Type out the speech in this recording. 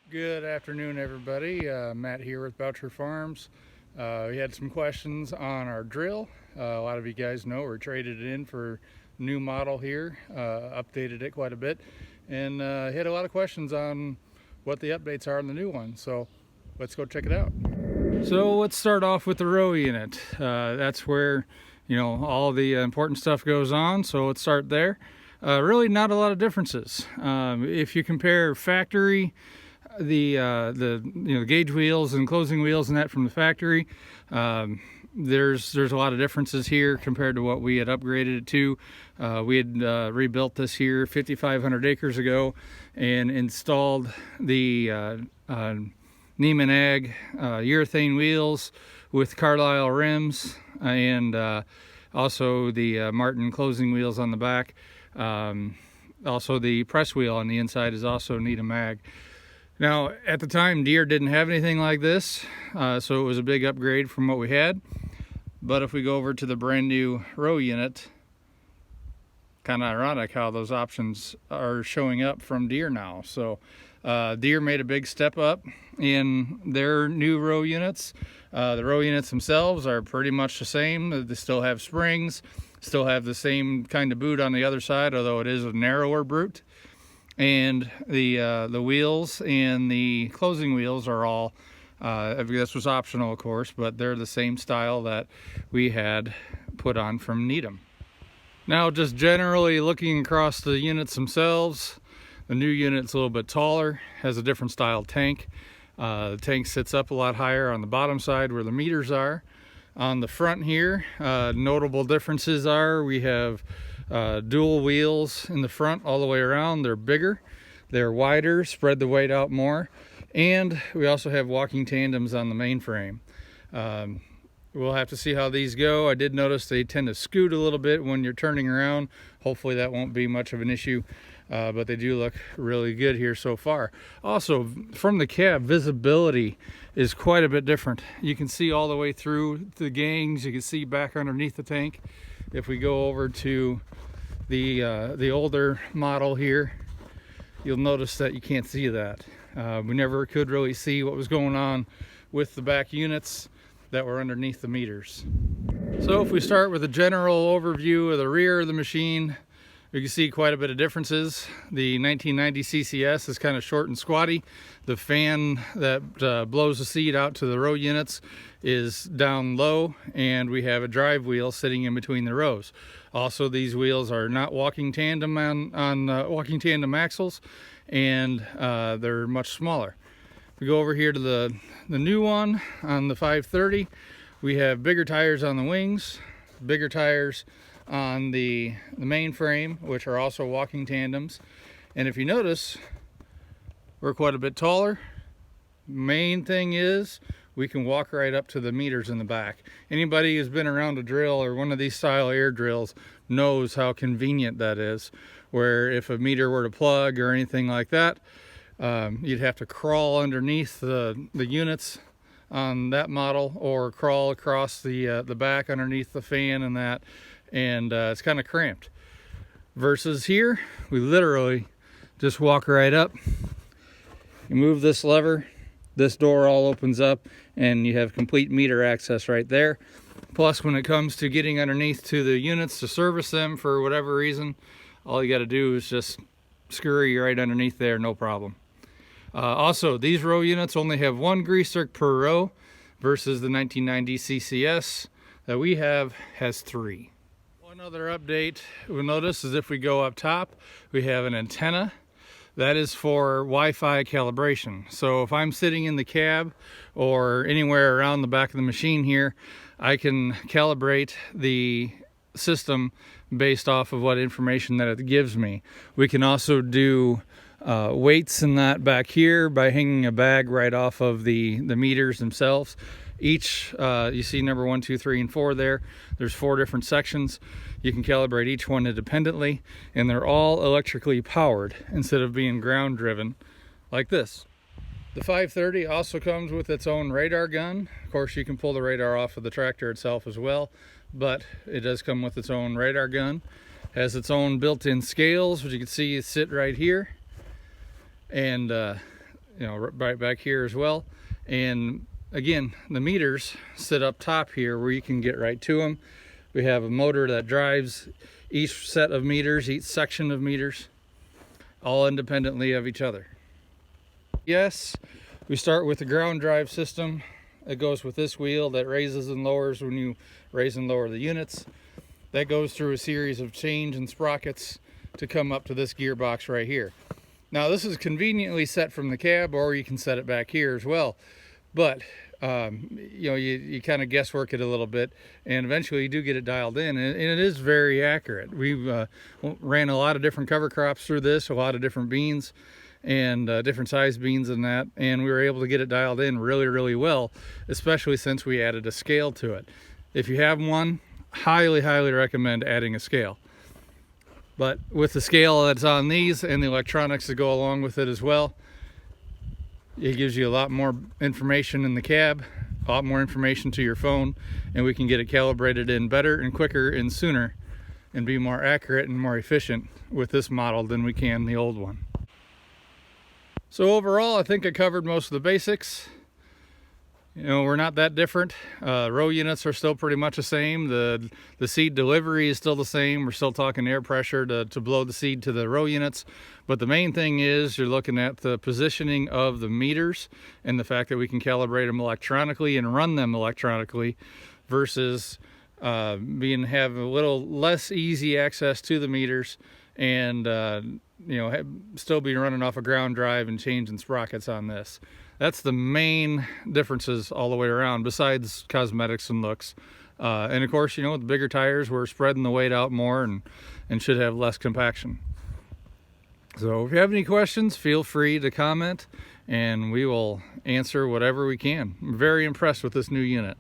Good afternoon, everybody. Matt here with Boucher Farms. We had some questions on our drill. A lot of you guys know we traded it in for new model here, updated it quite a bit, and had a lot of questions on what the updates are on the new one. So let's go check it out. So let's start off with the row unit. That's where all the important stuff goes on. So let's start there. Really, not a lot of differences. If you compare factory, the gauge wheels and closing wheels and that from the factory, there's a lot of differences here compared to what we had upgraded it to. We had rebuilt this here 5,500 acres ago and installed the Neiman Ag urethane wheels with Carlisle rims, and also the Martin closing wheels on the back. Also the press wheel on the inside is also Neiman Ag. Now, at the time, Deere didn't have anything like this, so it was a big upgrade from what we had. But if we go over to the brand new row unit, kind of ironic how those options are showing up from Deere now. So Deere made a big step up in their new row units. The row units themselves are pretty much the same. They still have springs, still have the same kind of boot on the other side, although it is a narrower boot. And the wheels and the closing wheels are all, this was optional of course, but they're the same style that we had put on from Needham. Now, just generally looking across the units themselves, the new unit's a little bit taller, has a different style tank. The tank sits up a lot higher on the bottom side where the meters are. On the front here, notable differences are we have dual wheels in the front all the way around. They're bigger, they're wider, spread the weight out more, and we also have walking tandems on the main frame. We'll have to see how these go. I did notice they tend to scoot a little bit when you're turning around. Hopefully that won't be much of an issue, but they do look really good here so far. Also, from the cab, visibility is quite a bit different. You can see all the way through the gangs. You can see back underneath the tank. If we go over to the older model here, you'll notice that you can't see that. We never could really see what was going on with the back units that were underneath the meters. So if we start with a general overview of the rear of the machine, you can see quite a bit of differences. The 1990 CCS is kind of short and squatty. The fan that blows the seed out to the row units is down low, and we have a drive wheel sitting in between the rows. Also, these wheels are not walking tandem on walking tandem axles, and they're much smaller. If we go over here to the new one on the 530, we have bigger tires on the wings, bigger tires on the main frame, which are also walking tandems. And if you notice, we're quite a bit taller. Main thing is we can walk right up to the meters in the back. Anybody who's been around a drill or one of these style air drills knows how convenient that is, where if a meter were to plug or anything like that, you'd have to crawl underneath the units on that model, or crawl across the back underneath the fan and that, and it's kind of cramped. Versus here, we literally just walk right up. You move this lever, this door all opens up, and you have complete meter access right there. Plus, when it comes to getting underneath to the units to service them for whatever reason, all you got to do is just scurry right underneath there, no problem. Also, these row units only have one grease zerk per row versus the 1990 CCS that we have has 3. One other update we'll notice is if we go up top, we have an antenna. That is for Wi-Fi calibration. So if I'm sitting in the cab or anywhere around the back of the machine here, I can calibrate the system based off of what information that it gives me. We can also do weights in that back here by hanging a bag right off of the meters themselves. Each, you see number 1, 2, 3, and 4 there. There's 4 different sections. You can calibrate each one independently, and they're all electrically powered instead of being ground driven like this. The 530 also comes with its own radar gun. Of course, you can pull the radar off of the tractor itself as well, but it does come with its own radar gun. Has its own built-in scales, which you can see sit right here. And right back here as well. And again, the meters sit up top here where you can get right to them. We have a motor that drives each set of meters, each section of meters, all independently of each other. Yes, we start with the ground drive system. It goes with this wheel that raises and lowers when you raise and lower the units. That goes through a series of chains and sprockets to come up to this gearbox right here. Now this is conveniently set from the cab, or you can set it back here as well. But you kind of guesswork it a little bit, and eventually you do get it dialed in, and it is very accurate. We've ran a lot of different cover crops through this, a lot of different beans, and different size beans and that, and we were able to get it dialed in really, really well, especially since we added a scale to it. If you have one, highly, highly recommend adding a scale. But with the scale that's on these and the electronics that go along with it as well, it gives you a lot more information in the cab, a lot more information to your phone, and we can get it calibrated in better and quicker and sooner and be more accurate and more efficient with this model than we can the old one. So overall, I think I covered most of the basics. We're not that different. Row units are still pretty much the same. The seed delivery is still the same. We're still talking air pressure to blow the seed to the row units. But the main thing is you're looking at the positioning of the meters and the fact that we can calibrate them electronically and run them electronically versus have a little less easy access to the meters and still be running off a ground drive and changing sprockets on this. That's the main differences all the way around, besides cosmetics and looks. And of course, with the bigger tires, we're spreading the weight out more and should have less compaction. So if you have any questions, feel free to comment and we will answer whatever we can. I'm very impressed with this new unit.